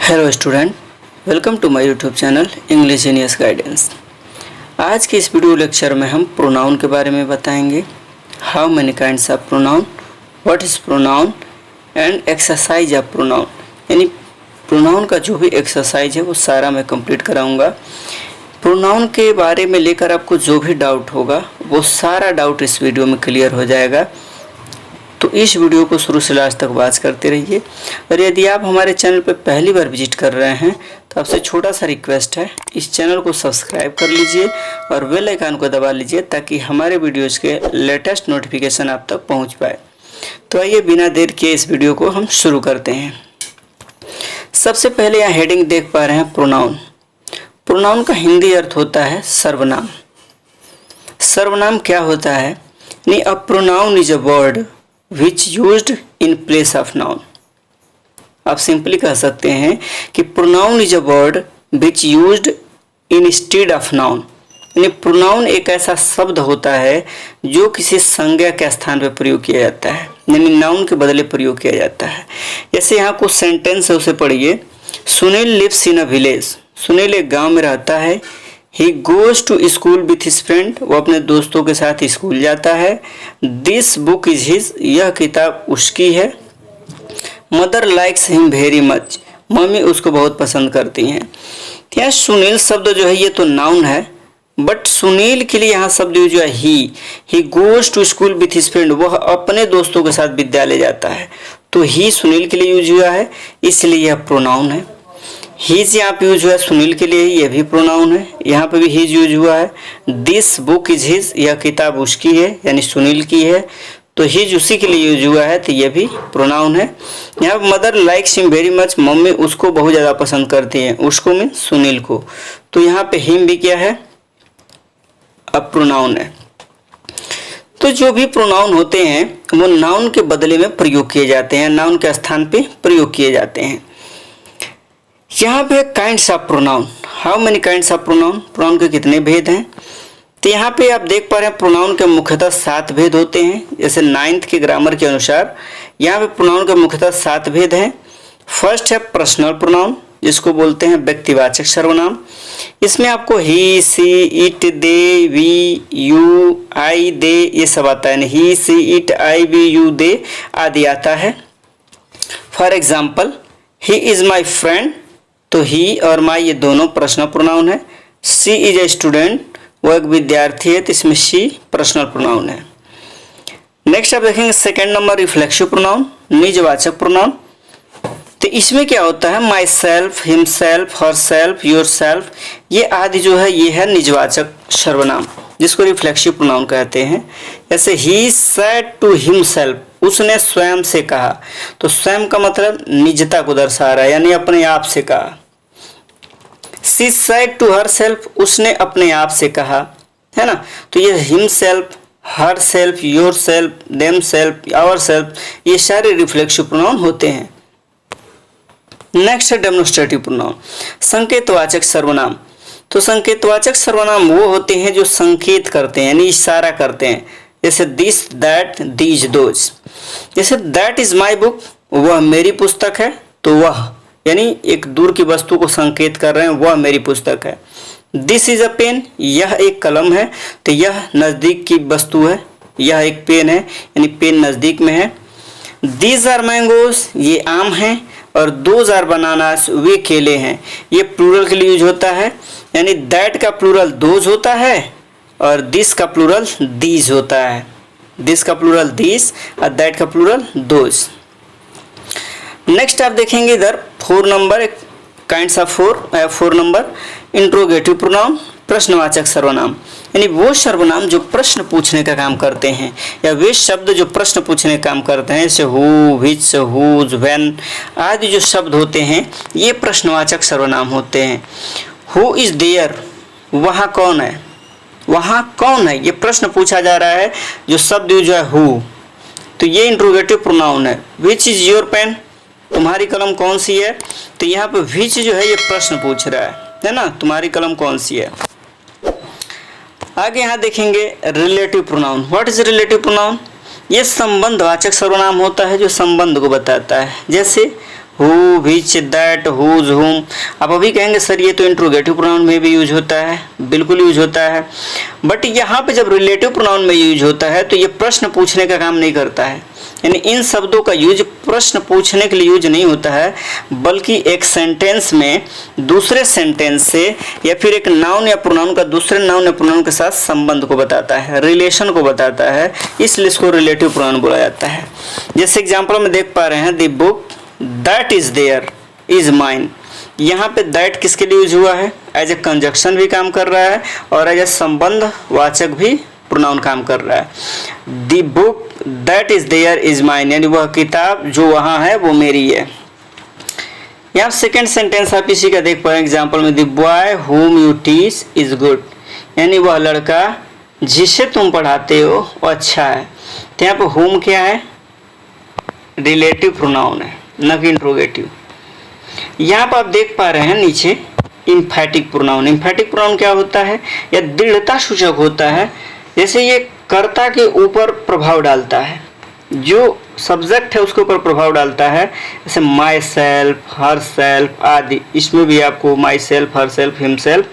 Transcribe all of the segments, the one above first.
Hello student, welcome to my YouTube channel English genius guidance. आज के इस video lecture में हम प्रोनाउन के बारे में बताएंगे। How many kinds of pronoun, what is pronoun and exercise of pronoun. यानी प्रोनाउन का जो भी एक्सरसाइज है वो सारा मैं कंप्लीट कराऊंगा। प्रोनाउन के बारे में लेकर आपको जो भी डाउट होगा वो सारा डाउट इस वीडियो में क्लियर हो जाएगा। तो इस वीडियो को शुरू से लास्ट तक वॉच करते रहिए। और यदि आप हमारे चैनल पर पहली बार विजिट कर रहे हैं तो आपसे छोटा सा रिक्वेस्ट है, इस चैनल को सब्सक्राइब कर लीजिए और बेल आइकन को दबा लीजिए ताकि हमारे वीडियोस के लेटेस्ट नोटिफिकेशन आप तक पहुंच पाए। तो आइए बिना देर किए इस वीडियो को हम शुरू करते हैं। सबसे पहले यहाँ हेडिंग देख पा रहे हैं प्रोनाउन। प्रोनाउन का हिंदी अर्थ होता है सर्वनाम। सर्वनाम क्या होता है? यानी a pronoun is a word which used in place of noun। आप सिंपली कह सकते हैं कि pronoun is a word which used instead of noun। यानी प्रोनाउन एक ऐसा शब्द होता है जो किसी संज्ञा के स्थान पर प्रयोग किया जाता है, यानी नाउन के बदले प्रयोग किया जाता है। जैसे यहाँ कुछ सेंटेंस है, उसे पढ़िए। Sunil lives in a village. Sunil एक गांव में रहता है। He goes to school with his friend. वो अपने दोस्तों के साथ स्कूल जाता है। This book is his. यह किताब उसकी है। Mother likes him very much. मम्मी उसको बहुत पसंद करती हैं। यहाँ सुनील शब्द जो है ये तो नाउन है, बट सुनील के लिए यहाँ शब्द यूज हुआ he goes to school with his friend. वह अपने दोस्तों के साथ विद्यालय जाता है, तो ही सुनील के लिए यूज हुआ है, इसलिए यह प्रोनाउन है। हिज यहाँ पे यूज हुआ है सुनील के लिए, यह भी प्रोनाउन है। यहाँ पे भी हिज यूज हुआ है। This book is his. यह किताब उसकी है, यानी सुनील की है, तो हिज उसी के लिए यूज हुआ है, तो यह भी प्रोनाउन है। यहाँ पे mother likes him very much. मम्मी उसको बहुत ज़्यादा पसंद करती है। उसको मीन सुनील को, तो यहाँ पे हिम भी क्या है? अब प्रोनाउन है। तो जो भी प्रोनाउन होते हैं वो नाउन के बदले में प्रयोग किए जाते हैं, नाउन के स्थान पे प्रयोग किए जाते हैं। यहाँ पे kinds of pronoun. How many kinds of pronoun. Pronoun के कितने भेद हैं? तो यहाँ पे आप देख पा रहे हैं प्रोनाउन के मुख्यतः 7 भेद होते हैं। जैसे 9th के ग्रामर के अनुसार यहाँ पे प्रोनाउन के मुख्यतः 7 भेद हैं। फर्स्ट है पर्सनल प्रोनाउन, जिसको बोलते हैं व्यक्तिवाचक सर्वनाम। इसमें आपको ही, सी, इट, दे, वी, यू, आई, दे ये सब आता है। ही, सी, इट, आई, वी, यू, दे आदि आता है। For example, he is my friend, तो ही और माई ये दोनों पर्सनल प्रोनाउन है। सी इज ए स्टूडेंट, वो एक विद्यार्थी है, तो इसमें शी पर्सनल प्रोनाउन है। नेक्स्ट आप देखेंगे सेकेंड नंबर रिफ्लेक्सिव प्रोनाउन, निजवाचक प्रोनाउन। तो इसमें क्या होता है? Myself, himself, herself, yourself ये आदि जो है ये है निजवाचक सर्वनाम, जिसको रिफ्लेक्सिव प्रोनाउन कहते हैं। जैसे ही सेड टू हिमसेल्फ, उसने स्वयं से कहा, तो स्वयं का मतलब निजता को दर्शा रहा है, यानी अपने आप से कहा। She said to herself, उसने अपने आप से कहा, है ना। तो ये himself, herself, yourself, themself, ourself ये सारे रिफ्लेक्सिव प्रोनाउन होते हैं। नेक्स्ट है डेमोन्स्ट्रेटिव प्रोनाउन, संकेतवाचक सर्वनाम। तो संकेतवाचक सर्वनाम वो होते हैं जो संकेत करते हैं, यानी इशारा करते हैं। जैसे दिस, दैट, दीज, दोज। जैसे दैट इज माई बुक, वह मेरी पुस्तक है, तो वह यानी एक दूर की वस्तु को संकेत कर रहे हैं, वह मेरी पुस्तक है। दिस इज अ पेन, यह एक कलम है, तो यह नज़दीक की वस्तु है, यह एक पेन है, यानी पेन नज़दीक में है। दीज आर मैंगोज, ये आम हैं, और दोज आर बनानास, वे केले हैं। ये प्लूरल के लिए यूज होता है, यानी दैट का प्लूरल दोज होता है और दिस का प्लूरल दीज होता है। दिस का प्लूरल दिस और दैट का प्लूरल दोज। नेक्स्ट आप देखेंगे इधर 4 number kinds of 4 number interrogative pronoun, प्रश्नवाचक सर्वनाम। यानी वो सर्वनाम जो प्रश्न पूछने का काम करते हैं, या वे शब्द जो प्रश्न पूछने का काम करते हैं, जैसे हु, व्हिच, हुज, व्हेन आदि जो शब्द होते हैं ये प्रश्नवाचक सर्वनाम होते हैं। हु इज देयर, वहाँ कौन है, वहाँ कौन है, ये प्रश्न पूछा जा रहा है, जो शब्द यूज है हु, तो ये इंट्रोगेटिव प्रोनाउन है। व्हिच इज योर पेन, तुम्हारी कलम कौन सी है, तो यहाँ पे व्हिच जो है ये प्रश्न पूछ रहा है ना, तुम्हारी कलम कौन सी है। आगे यहाँ देखेंगे relative pronoun. What is relative pronoun? ये संबंधवाचक सर्वनाम होता है जो संबंध को बताता है। जैसे हु, विच, दैट, हुज, हुम। आप अभी कहेंगे सर ये तो इंट्रोगेटिव प्रोनाउन में भी यूज होता है, बिल्कुल यूज होता है, बट यहाँ पे जब रिलेटिव प्रोनाउन में यूज होता है तो ये प्रश्न पूछने का काम नहीं करता है। यानी इन शब्दों का यूज प्रश्न पूछने के लिए यूज नहीं होता है, बल्कि एक सेंटेंस में दूसरे सेंटेंस से या फिर एक नाउन या प्रोनाउन का दूसरे नाउन या प्रोनाउन के साथ संबंध को बताता है, रिलेशन को बताता है, इसलिए इसको रिलेटिव प्रोनाउन बोला जाता है। जैसे एग्जाम्पल में देख पा रहे हैं, the book that is there is mine. यहाँ पे दैट किसके लिए यूज हुआ है? एज ए कंजक्शन भी काम कर रहा है और एज ए संबंध वाचक भी प्रोनाउन काम कर रहा है। The book that is there is mine, यानी वह किताब जो वहाँ है वो मेरी है। यहाँ सेकेंड सेंटेंस आप इसी का देख पा रहे हैं एग्जाम्पल में, the boy whom you teach is good, यानी वह लड़का जिसे तुम पढ़ाते हो वो अच्छा है। तो यहाँ पे हुम क्या है? रिलेटिव प्रोनाउन है, न कि इंट्रोगेटिव। यहाँ पर आप देख पा रहे हैं नीचे इम्फैटिक प्रोनाउन। इम्फैटिक प्रोनाउन क्या होता है? यह दृढ़ता सूचक होता है, जैसे ये कर्ता के ऊपर प्रभाव डालता है, जो सब्जेक्ट है उसके ऊपर प्रभाव डालता है, जैसे माई सेल्फ, हर सेल्फ आदि। इसमें भी आपको my self, her self, him self,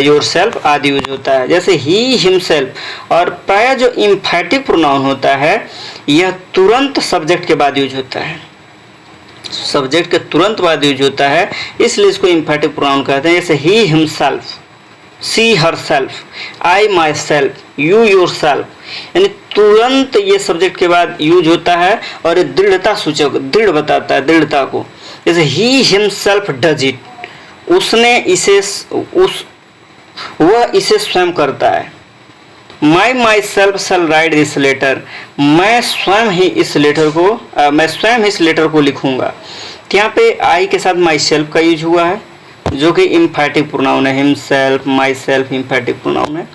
your self आदि यूज होता है, जैसे ही, हिमसेल्फ। और प्राय जो इम्फैटिक प्रोनाउन होता है यह तुरंत सब्जेक्ट के बाद यूज होता है, सब्जेक्ट के तुरंत बाद यूज होता है, इसलिए इसको इम्फैटिक प्रोनाउन कहते हैं। जैसे he himself, she herself, I myself, you yourself, यानी तुरंत ये सब्जेक्ट के बाद यूज होता है और ये दृढ़ता सूचक, दृढ़ बताता है दृढ़ता को। जैसे ही हिमसेल्फ डज इट, उसने इसे, वह इसे स्वयं करता है। Myself shall write this letter, मैं स्वयं ही इस लेटर को, मैं स्वयं इस लेटर को लिखूंगा। तो यहाँ पे आई के साथ माई सेल्फ का यूज हुआ है, जो कि इम्फैटिक प्रोनाउन है। Himself, my self emphatic pronoun है।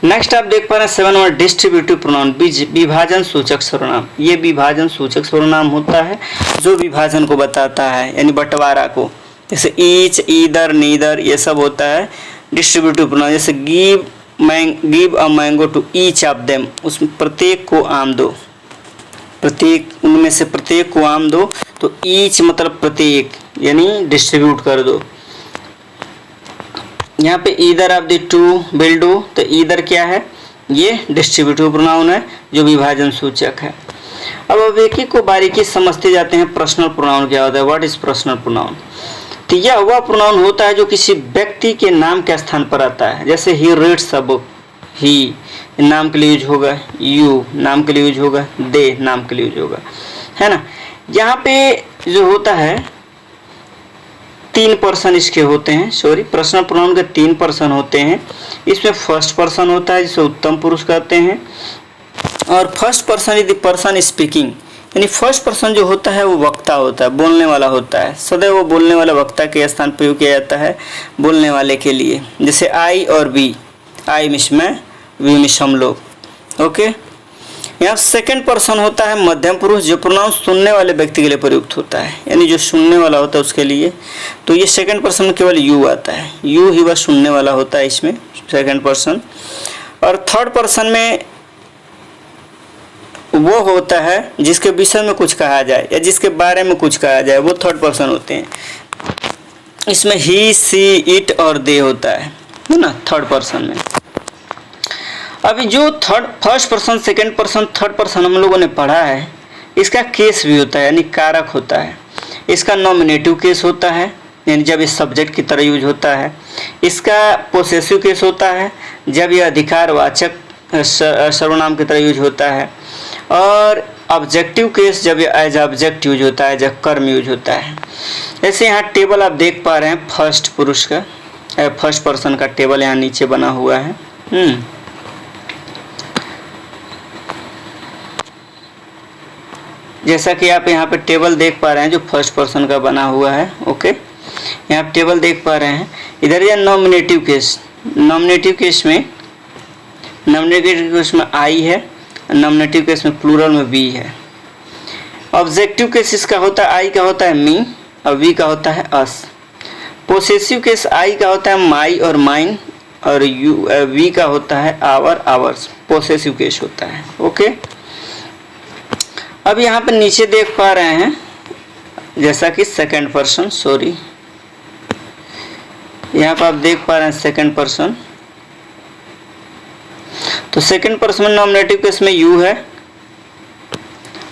नेक्स्ट आप देख पा रहे हैं 7 नंबर डिस्ट्रीब्यूटिव प्रोनाउन, विभाजन सूचक सर्वनाम। ये विभाजन सूचक सर्वनाम होता है जो विभाजन को बताता है, यानी बंटवारा को। जैसे ईच, ईदर, नीदर, ये सब होता है डिस्ट्रीब्यूटिव प्रोनाउन। जैसे give a mango to each of them, उसमें प्रत्येक को आम दो, प्रत्येक, उनमें से प्रत्येक को आम दो। तो ईच मतलब प्रत्येक, यानी डिस्ट्रीब्यूट कर दो। यहाँ पे either of the two will do, तो ईदर क्या है? ये डिस्ट्रीब्यूटिव प्रोनाउन है जो विभाजन सूचक है। अब एक एक को बारीकी समझते जाते हैं। पर्सनल प्रोनाउन क्या होता है? What is personal pronoun? तो यह वह प्रोनाउन होता है जो किसी व्यक्ति के नाम के स्थान पर आता है। जैसे ही रीड्स अ बुक, ही नाम के लिए यूज होगा, यू नाम के लिए यूज होगा, दे नाम के लिए यूज होगा, है ना। यहाँ पे जो होता है 3 पर्सन इसके होते हैं, सॉरी, पर्सनल प्रोनाउन के 3 पर्सन होते हैं। इसमें फर्स्ट पर्सन होता है जिसे उत्तम पुरुष कहते हैं, और first person is the person speaking, यानी फर्स्ट पर्सन जो होता है वो वक्ता होता है, बोलने वाला होता है। सदैव वो बोलने वाला वक्ता के स्थान पर प्रयोग किया जाता है बोलने वाले के लिए। जैसे आई और वी, आई मिस मैं, वी मिस हम लोग, ओके। यहाँ सेकंड पर्सन होता है मध्यम पुरुष, जो प्रोनाउन सुनने वाले व्यक्ति के लिए प्रयुक्त होता है, यानी जो सुनने वाला होता है उसके लिए। तो ये सेकंड पर्सन में केवल यू आता है, यू ही वह सुनने वाला होता है इसमें, सेकंड पर्सन। और थर्ड पर्सन में वो होता है जिसके विषय में कुछ कहा जाए या जिसके बारे में कुछ कहा जाए, वो थर्ड पर्सन होते हैं। इसमें ही, सी, इट और दे होता है ना, थर्ड पर्सन में। अभी जो first person, second person, third person हम लोगों ने पढ़ा है, इसका केस भी होता है, यानी कारक होता है। इसका नॉमिनेटिव केस होता है, यानी जब ये सब्जेक्ट की तरह यूज होता है। इसका पोसेसिव केस होता है, जब यह अधिकारवाचक सर्वनाम की तरह यूज होता है। और ऑब्जेक्टिव केस, जब यह एज ऑब्जेक्ट यूज होता है, जब कर्म यूज होता है। जैसे यहाँ टेबल आप देख पा रहे हैं फर्स्ट पुरुष का, फर्स्ट पर्सन का टेबल यहाँ नीचे बना हुआ है। जैसा कि आप यहाँ पे टेबल देख पा रहे हैं जो फर्स्ट पर्सन का बना हुआ है, ओके। यहाँ आप टेबल देख पा रहे हैं। इधर यह नॉमिनेटिव केस, नॉमिनेटिव केस में आई है, नॉमिनेटिव केस में प्लूरल में वी है। ऑब्जेक्टिव केस इसका होता है, आई का होता है मी और वी का होता है अस। पोसेसिव केस आई का होता है माई और माइन, और यू, वी का होता है आवर, आवर्स। पोसेसिव केस होता है, ओके। अब यहाँ पे नीचे देख पा रहे हैं जैसा कि सेकंड पर्सन, सॉरी यहाँ पर आप देख पा रहे हैं सेकंड पर्सन। तो सेकंड पर्सन में नॉमिनेटिव केस में यू है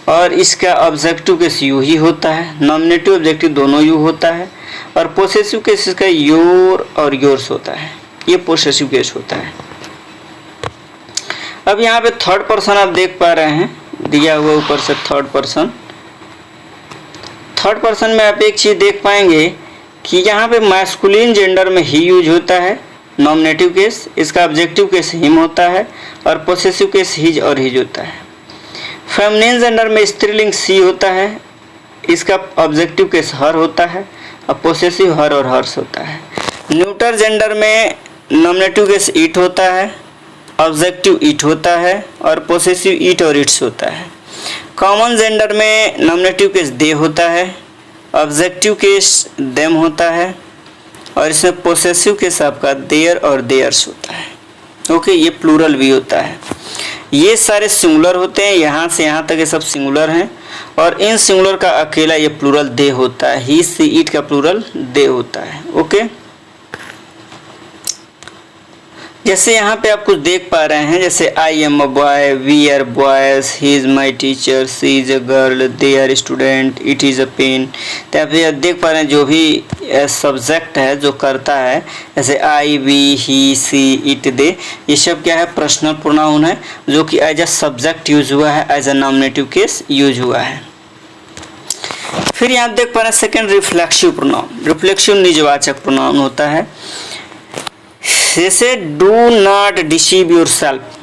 और इसका ऑब्जेक्टिव केस यू ही होता है। नॉमिनेटिव ऑब्जेक्टिव दोनों यू होता है और पोसेसिव केस इसका योर और योर्स होता है। ये पोसेसिव केस होता है। अब यहाँ पे थर्ड पर्सन आप देख पा रहे हैं, दिया हुआ ऊपर से थर्ड पर्सन। थर्ड पर्सन में आप एक चीज देख पाएंगे कि यहाँ पे मैस्कुलिन जेंडर में ही यूज होता है नॉमिनेटिव केस, इसका ऑब्जेक्टिव केस हिम होता है और पोसेसिव केस हिज और हिज होता है। फेमिनिन जेंडर में स्त्रीलिंग सी होता है, इसका ऑब्जेक्टिव केस हर होता है और पोसेसिव हर और हर्स होता है। न्यूटर जेंडर में नॉमिनेटिव केस इट होता है, ऑब्जेक्टिव इट होता है और पोसेसिव इट और इट्स होता है। कॉमन जेंडर में नॉमिनेटिव केस दे होता है, ऑब्जेक्टिव केस देम होता है और इसमें पोसेसिव केस आपका देयर और देयर्स होता है। ओके, ये प्लूरल भी होता है। ये सारे सिंगुलर होते हैं, यहाँ से यहाँ तक ये सब सिंगुलर हैं और इन सिंगुलर का अकेला ये प्लूरल दे होता है। ही सी इट का प्लूरल दे होता है। ओके, जैसे यहाँ पे आप कुछ देख पा रहे हैं, जैसे I am a boy, we are boys, he is my teacher, she is a girl, they are student, it is a pen. तो यहाँ पे आप देख पा रहे हैं जो भी सब्जेक्ट है जो करता है, जैसे आई, वी, ही, सी, इट, दे, ये सब क्या है, पर्सनल प्रोनाउन है जो कि एज अ सब्जेक्ट यूज हुआ है, as a nominative case use हुआ है। फिर यहाँ देख पा रहे हैं सेकेंड रिफ्लेक्सिव प्रोनाउन। रिफ्लेक्सिव निजवाचक प्रोनाउन होता है। जैसे do not deceive yourself,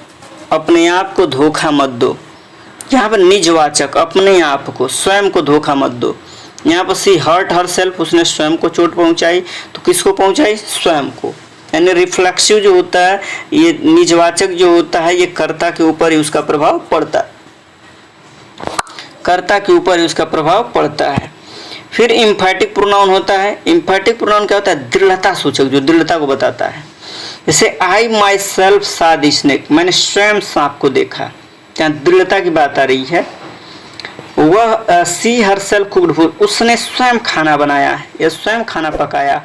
अपने आप को धोखा मत दो। यहाँ पर निजवाचक, अपने आप को, स्वयं को धोखा मत दो। यहाँ पर सी हर्ट हर सेल्फ, उसने स्वयं को चोट पहुंचाई, तो किसको पहुंचाई, स्वयं को। यानी रिफ्लेक्सिव जो होता है, ये निजवाचक जो होता है, ये कर्ता के ऊपर ही उसका प्रभाव पड़ता है, कर्ता के ऊपर ही उसका प्रभाव पड़ता है। फिर इम्फैटिक प्रोनाउन होता है। इम्फैटिक प्रोनाउन क्या होता है, दृढ़ता सूचक, जो दृढ़ता को बताता है। जैसे आई माई सेल्फ सा द स्नेक, मैंने स्वयं सांप को देखा, यहाँ दृढ़ता की बात आ रही है। वह सी हर सेल्फ कुक्ड फूड, उसने स्वयं खाना बनाया है या स्वयं खाना पकाया,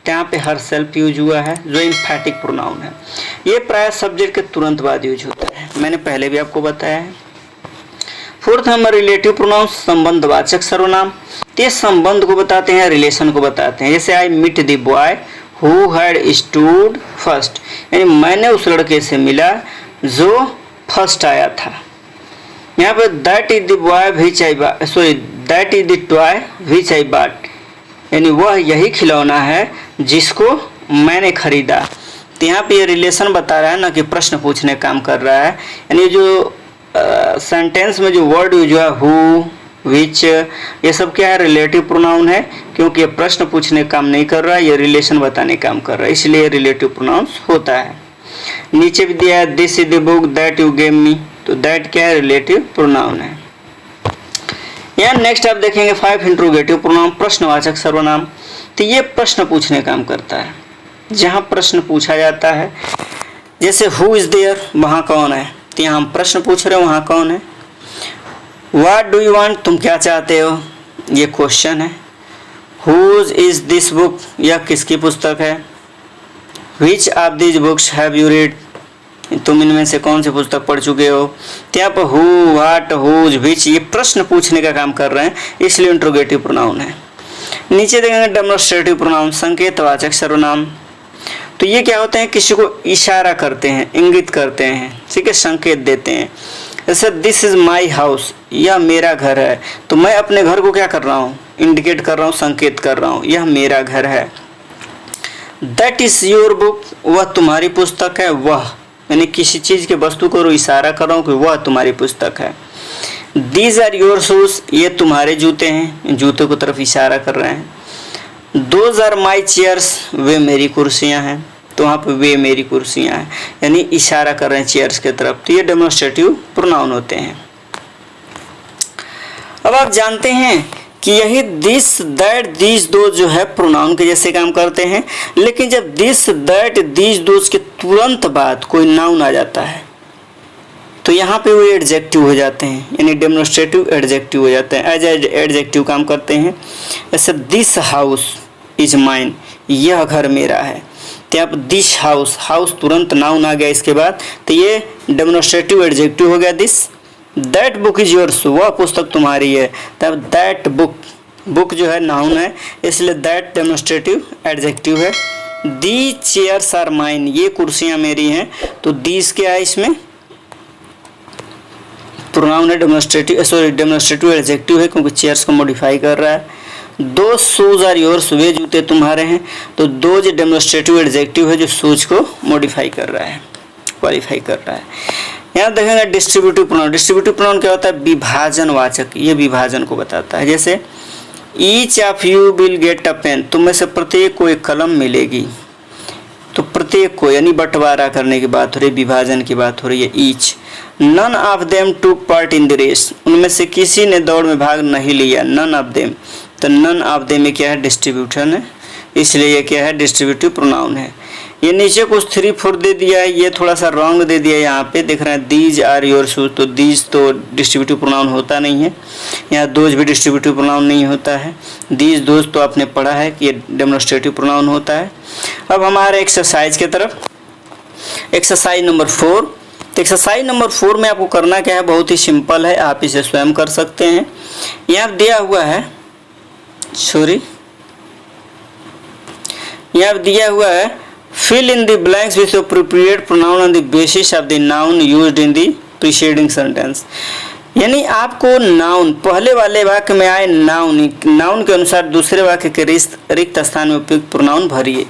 यहाँ पे हर सेल्फ यूज हुआ है जो इम्फैटिक प्रोनाउन है। ये प्राय सब्जेक्ट के तुरंत बाद यूज होता है, मैंने पहले भी आपको बताया है। फोर्थ नंबर रिलेटिव प्रोनाउन, संबंधवाचक सर्वनाम। ये संबंध को बताते हैं, रिलेशन को बताते हैं। जैसे I meet the boy who had stood first, यानी मैंने उस लड़के से मिला जो फर्स्ट आया था। यहाँ पे that is the boy which I bought, sorry that is the toy which I bought, यानी वह यही खिलौना है जिसको मैंने खरीदा। तो यहाँ पे ये रिलेशन बता रहा है ना कि प्रश्न पूछने का काम कर रहा है। यानी जो सेंटेंस में जो वर्ड यूज हुआ हु, विच, ये सब क्या है, रिलेटिव प्रोनाउन है, क्योंकि ये प्रश्न पूछने का काम नहीं कर रहा है, ये रिलेशन बताने का काम कर रहा है, इसलिए रिलेटिव प्रोनाउंस होता है। नीचे भी दिया है this is the book that you gave me, तो दैट क्या है, रिलेटिव प्रोनाउन है। यहाँ नेक्स्ट आप देखेंगे 5 इंट्रोगेटिव प्रोनाउन, प्रश्नवाचक सर्वनाम। तो ये प्रश्न पूछने का काम करता है, जहाँ प्रश्न पूछा जाता है। जैसे हु इज देयर, वहाँ कौन है, तो यहाँ हम प्रश्न पूछ रहे हो, वहाँ कौन है। व्हाट डू यू वांट, तुम क्या चाहते हो, ये क्वेश्चन है। हुज इज दिस बुक, यह किसकी पुस्तक है। Which of this books have you read, तुम इनमें से कौन सी पुस्तक पढ़ चुके हो। तो यहाँ पर हु, व्हाट, हुज, विच, ये प्रश्न पूछने का काम कर रहे हैं, इसलिए इंट्रोगेटिव प्रोनाउन है। नीचे देखेंगे डेमोन्स्ट्रेटिव प्रोनाउन, संकेतवाचक सर्वनाम। तो ये क्या होते हैं, किसी को इशारा करते हैं, इंगित करते हैं, ठीक है, संकेत देते हैं। जैसे दिस इज माई हाउस, यह मेरा घर है, तो मैं अपने घर को क्या कर रहा हूँ, इंडिकेट कर रहा हूँ, संकेत कर रहा हूँ, यह मेरा घर है। दैट इज योर बुक, वह तुम्हारी पुस्तक है। वह यानी किसी चीज के वस्तु को इशारा कर रहा हूँ कि वह तुम्हारी पुस्तक है। दीज आर योर शूज, ये तुम्हारे जूते हैं, जूते को तरफ इशारा कर रहे हैं। दोज आर माई चेयर्स, वे मेरी कुर्सियाँ हैं, तो वहाँ पे वे मेरी कुर्सियाँ हैं, यानी इशारा कर रहे हैं चेयर्स के तरफ। तो ये डेमोन्स्ट्रेटिव प्रोनाउन होते हैं। अब आप जानते हैं कि यही दिस, दैट, दीज, दो जो है प्रोनाउन के जैसे काम करते हैं, लेकिन जब दिस, दैट, दीज, दोज के तुरंत बाद कोई नाउन आ जाता है तो यहाँ पे वो एडजेक्टिव हो जाते हैं, यानी डेमोन्स्ट्रेटिव एडजेक्टिव हो जाते हैं, एज एडजेक्टिव काम करते हैं। जैसे दिस हाउस इज माइन, यह घर मेरा है। तो यहाँ पर दिस हाउस, हाउस तुरंत नाउन आ गया इसके बाद, तो ये डेमोन्स्ट्रेटिव एडजेक्टिव हो गया this. That book is yours, वह पुस्तक तुम्हारी है। तब दैट बुक, बुक जो है नाउन है, इसलिए दैट डेमोन्स्ट्रेटिव एडजेक्टिव है। दी चेयर्स आर माइन, ये कुर्सियाँ मेरी हैं। तो दीज क्या है इसमें, प्रोनाउन है, डेमोन्स्ट्रेटिव एडजेक्टिव है क्योंकि चेयर्स को मॉडिफाई कर रहा है। दो शूज आर योर्स, वे जूते तुम्हारे हैं। तो दो जो डेमोन्स्ट्रेटिव एडजेक्टिव है जो शूज को मॉडिफाई कर रहा है, क्वालिफाई कर रहा है। यहाँ देखेंगे डिस्ट्रीब्यूटिव प्रोनाउन। डिस्ट्रीब्यूटिव प्रोनाउन क्या होता है, विभाजन वाचक, ये विभाजन को बताता है। जैसे each of you will get a pen, तुम में से प्रत्येक को एक कलम मिलेगी। तो प्रत्येक को यानी बंटवारा करने की बात हो रही है, विभाजन की बात हो रही है। ईच। नन ऑफ देम टूक पार्ट इन द रेस, उनमें से किसी ने दौड़ में भाग नहीं लिया। नन ऑफ देम, तो नन ऑफ देम में क्या है, डिस्ट्रीब्यूशन है, इसलिए ये क्या है, डिस्ट्रीब्यूटिव प्रोनाउन है। ये नीचे कुछ 3 4 दे दिया है, ये थोड़ा सा रॉन्ग दे दिया है। यहाँ पे देख रहे हैं दीज आर योर शूज, तो दीज तो डिस्ट्रीब्यूटिव प्रोनाउन होता नहीं है। यहाँ दोज भी डिस्ट्रीब्यूटिव प्रोनाउन नहीं होता है। दीज दोज तो आपने पढ़ा है कि ये डेमोन्स्ट्रेटिव प्रोनाउन होता है। अब हमारे एक्सरसाइज की तरफ, एक्सरसाइज नंबर 4। तो एक्सरसाइज नंबर 4 में आपको करना क्या है, बहुत ही सिंपल है, आप इसे स्वयं कर सकते हैं। यहाँ दिया हुआ है, यहाँ दिया हुआ है fill in the blanks with appropriate pronoun on the basis of the noun used in the preceding sentence। यानी आपको नाउन, पहले वाले वाक्य में आए नाउन के अनुसार दूसरे वाक्य के रिक्त स्थान में उपयुक्त प्रोनाउन भरिए।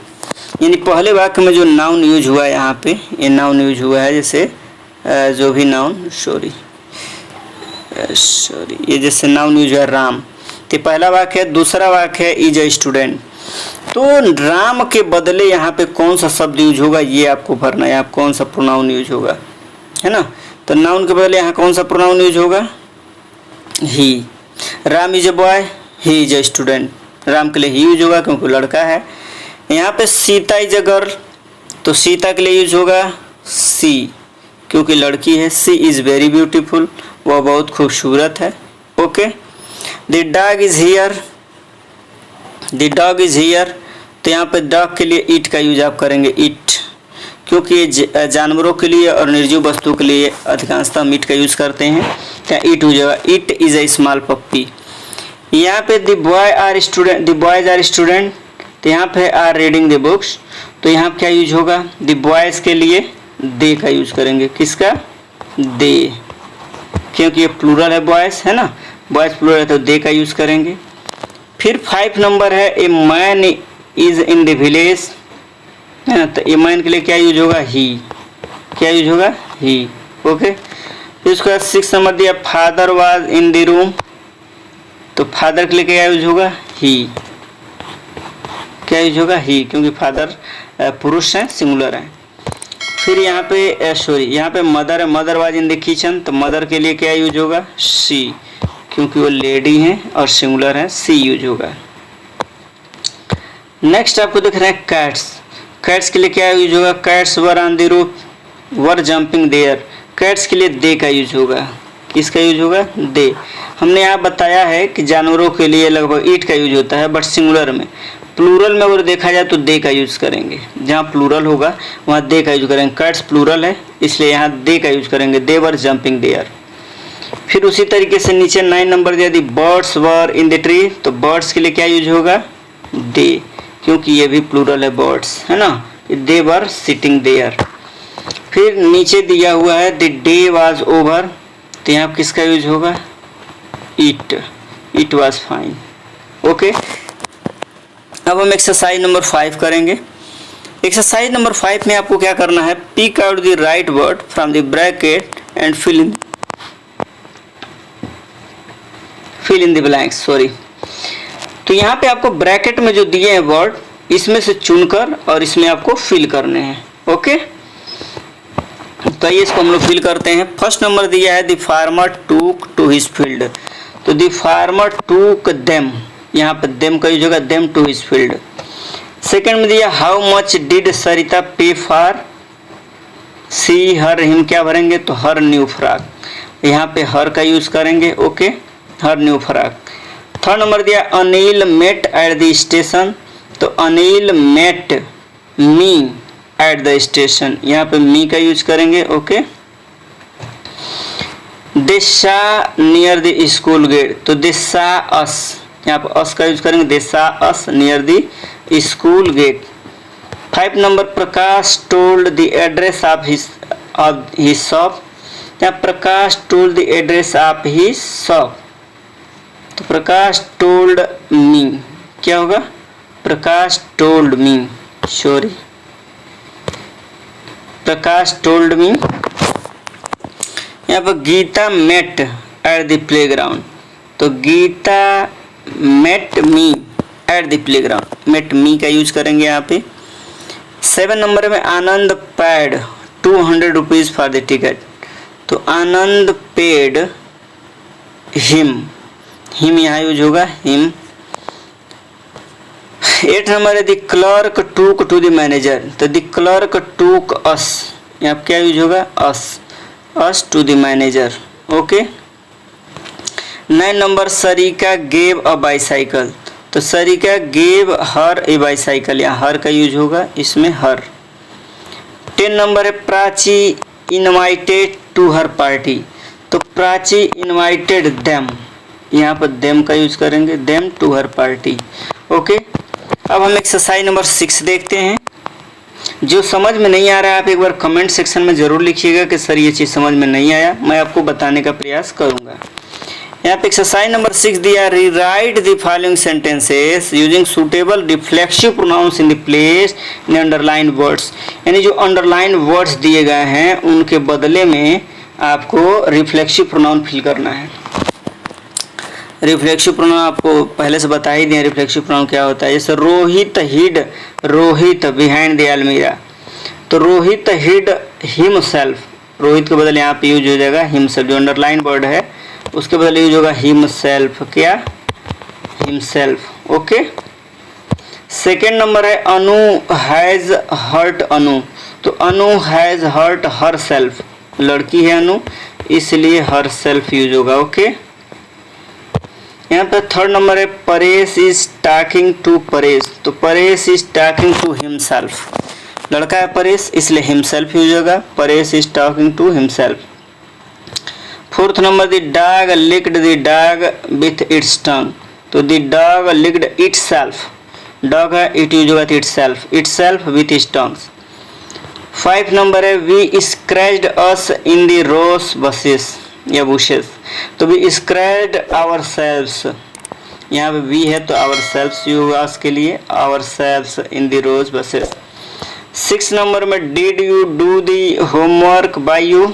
यानी पहले वाक्य में जो नाउन यूज हुआ है, यहाँ पे ये नाउन यूज हुआ है, जैसे जो भी नाउन सॉरी ये जैसे नाउन यूज हुआ राम, तो पहला वाक्य है। दूसरा वाक्य है इज अ स्टूडेंट, तो राम के बदले यहाँ पे कौन सा शब्द यूज होगा ये आपको भरना है, आप कौन सा प्रोनाउन यूज होगा, है ना। तो नाउन के बदले यहाँ कौन सा प्रोनाउन यूज होगा, he. Ram is a boy, he is a student, Ram के लिए ही यूज होगा क्योंकि लड़का है। यहाँ पे सीता इज अ गर्ल, तो सीता के लिए यूज होगा सी क्योंकि लड़की है। सी इज वेरी ब्यूटीफुल, वह बहुत खूबसूरत है। Okay. The dog is here, the dog is here, तो यहाँ पे डॉग के लिए इट का यूज आप करेंगे, इट, क्योंकि ये जानवरों के लिए और निर्जीव वस्तुओं के लिए अधिकांशतः हम इट का यूज करते हैं। क्या इट हो जाएगा, it is a small puppy. यहाँ पे the boy are student, the boys are student, तो यहाँ पे आर रीडिंग द बुक्स, तो यहाँ क्या यूज होगा, द बॉयज के लिए दे का यूज करेंगे। किसका, दे, क्योंकि ये प्लूरल है बॉयज, है ना, बॉयज प्लूरल है तो दे का यूज करेंगे। फिर 5 नंबर है a man is in the village, है ना, तो ए मैन के लिए क्या यूज होगा, ही, क्या यूज होगा, ही। ओके। फिर उसके बाद 6 नंबर दिया father was in the room, तो फादर के लिए क्या यूज होगा, ही, क्या यूज होगा, ही, क्योंकि फादर पुरुष है, सिंगुलर है। फिर यहाँ पे यहाँ पे मदर है, mother was in the kitchen, तो मदर के लिए क्या यूज होगा, शी, क्योंकि वो लेडी है और सिंगुलर है, सी यूज होगा। नेक्स्ट आपको दिख रहा है कैट्स, कैट्स के लिए क्या यूज होगा, cats were on the roof were jumping there, cats के लिए दे का यूज होगा। किसका यूज होगा, दे। हमने यहाँ बताया है कि जानवरों के लिए लगभग ईट का यूज होता है, बट सिंगुलर में, प्लूरल में अगर देखा जाए तो दे का यूज करेंगे, जहाँ प्लूरल होगा वहाँ दे का यूज करेंगे। कैट्स प्लूरल है इसलिए यहाँ दे का यूज करेंगे, दे वर जंपिंग देयर। फिर उसी तरीके से नीचे 9 नंबर दिया दी birds were in the tree, तो बर्ड्स के लिए क्या यूज होगा, दे, क्योंकि ये भी प्लूरल है बर्ड्स, है ना, दे वर सिटिंग देयर। फिर नीचे दिया हुआ है द डे वाज ओवर, तो यहाँ किसका यूज होगा, it, it was fine. Okay. अब हम एक्सरसाइज नंबर 5 करेंगे। एक्सरसाइज नंबर 5 में आपको क्या करना है, pick out the right word from the bracket and fill in the blanks, sorry. तो यहाँ पे आपको ब्रैकेट में जो दिए हैं वर्ड, इसमें से चुनकर और इसमें आपको फिल करने हैं। ओके। तो ये इसको हम लोग फिल करते हैं। फर्स्ट नंबर दिया है the farmer took to his field, तो द फार्मर टूक देम, यहाँ पे देम का यूज होगा, them to his field. Second में दिया हाउ मच डिड सरिता पे फॉर सी हर हिम क्या भरेंगे तो हर न्यू फ्रॉक, यहाँ पे हर का यूज करेंगे। Okay, her new frock. Third number दिया Anil met at the station, तो Anil met me at the station, यहाँ पे मी का यूज करेंगे। ओके, दे सा नियर द स्कूल गेट, तो दे सा अस, यहाँ पे अस का यूज करेंगे। They saw us near the school gate. 5 number Prakash told the address of his shop, यहाँ Prakash told the address of his shop, तो प्रकाश टोल्ड मी क्या होगा, Prakash told me, sorry Prakash told me. यहाँ पर Geeta met at the playground, तो Geeta met me at the playground, met me का use करेंगे यहाँ पे। 7 नंबर में Anand paid 200 rupees for the ticket, तो आनंद पेड हिम, हिम यहाँ यूज होगा हिम। 8 नंबर है the clerk took to the manager, तो द क्लर्क टूक अस, यहाँ क्या यूज होगा us to the manager. Okay. 9 number Sarika gave a bicycle, तो Sarika gave her a bicycle, यहाँ हर का यूज होगा इसमें हर। 10 नंबर है Prachi invited to her party, तो प्राची इनवाइटेड देम, यहाँ पर देम का यूज करेंगे, them to her party. Okay, अब हम एक्सरसाइज नंबर 6 देखते हैं। जो समझ में नहीं आ रहा है आप एक बार कमेंट सेक्शन में जरूर लिखिएगा कि सर ये चीज़ समझ में नहीं आया, मैं आपको बताने का प्रयास करूंगा। यहाँ पे एक्सरसाइज नंबर 6 दिया, rewrite the following sentences using suitable reflexive pronouns in the place in underline words, यानी जो अंडरलाइन वर्ड्स दिए गए हैं उनके बदले में आपको रिफ्लेक्सिव प्रोनाउन फिल करना है। रिफ्लेक्सिव प्रोनाउन आपको पहले से बता ही दिया रिफ्लेक्सिव प्रोनाउन क्या होता है। जैसे Rohit hid Rohit behind the almirah, तो रोहित हिड हिमसेल्फ, रोहित के बदले यहाँ पे यूज हो जाएगा हिमसेल्फ, जो अंडरलाइन वर्ड है उसके बदले यूज होगा हिमसेल्फ, क्या हिमसेल्फ। ओके। 2nd नंबर है अनु हैज हर्ट अनु, तो Anu has hurt herself, लड़की है अनु इसलिए हर सेल्फ यूज होगा। ओके। यहाँ पे 3rd नंबर है Paresh is talking to Paresh, तो Paresh is talking to himself, लड़का है परेश इसलिए हिमसेल्फ यूज होगा, Paresh is talking to himself. 4th number the dog licked the dog with its tongue, तो the dog licked itself, dog है इट यूज होगा itself, itself with it's tongues. 5 number है we scratched us in the rose bushes या bushes, तो we scratched ourselves, यहाँ पे we है तो आवर सेल्व्स यूज होगा उसके लिए, ourselves in the rose buses. 6 नंबर में did you do the homework by you,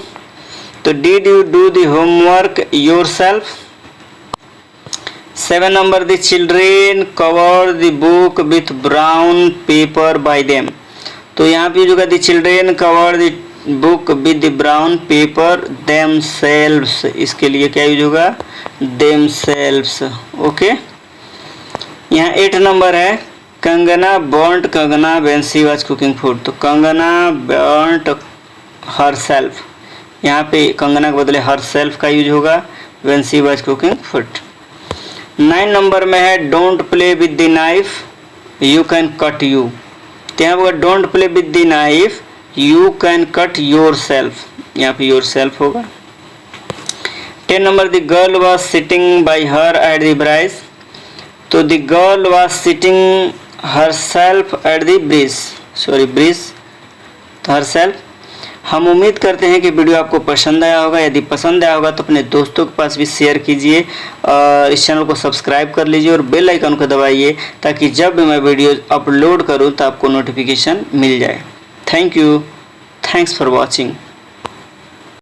तो did you do the homework yourself. 7 नंबर the children cover the book with brown paper by them, तो यहाँ पे जो the children cover the book with the brown paper themselves, इसके लिए क्या use होगा देमसेल्व्स। ओके। यहाँ 8 नंबर है Kangana burnt Kangana when she was cooking food, तो कंगना बर्न्ट हर सेल्फ, यहाँ पे कंगना के बदले हर सेल्फ का यूज होगा when she was cooking food. 9 number में है don't play with the knife you can cut you, तो यहाँ पर don't play with the knife you can cut yourself, यहाँ पे योर सेल्फ होगा। 10 number the girl was sitting by her at the bridge, तो the girl was sitting herself at the bridge, sorry bridge, तो her self. हम उम्मीद करते हैं कि वीडियो आपको पसंद आया होगा, यदि पसंद आया होगा तो अपने दोस्तों के पास भी शेयर कीजिए और इस चैनल को सब्सक्राइब कर लीजिए और बेल आइकन को दबाइए ताकि जब भी मैं वीडियो अपलोड करूं तो आपको नोटिफिकेशन मिल जाए। Thank you. Thanks for watching.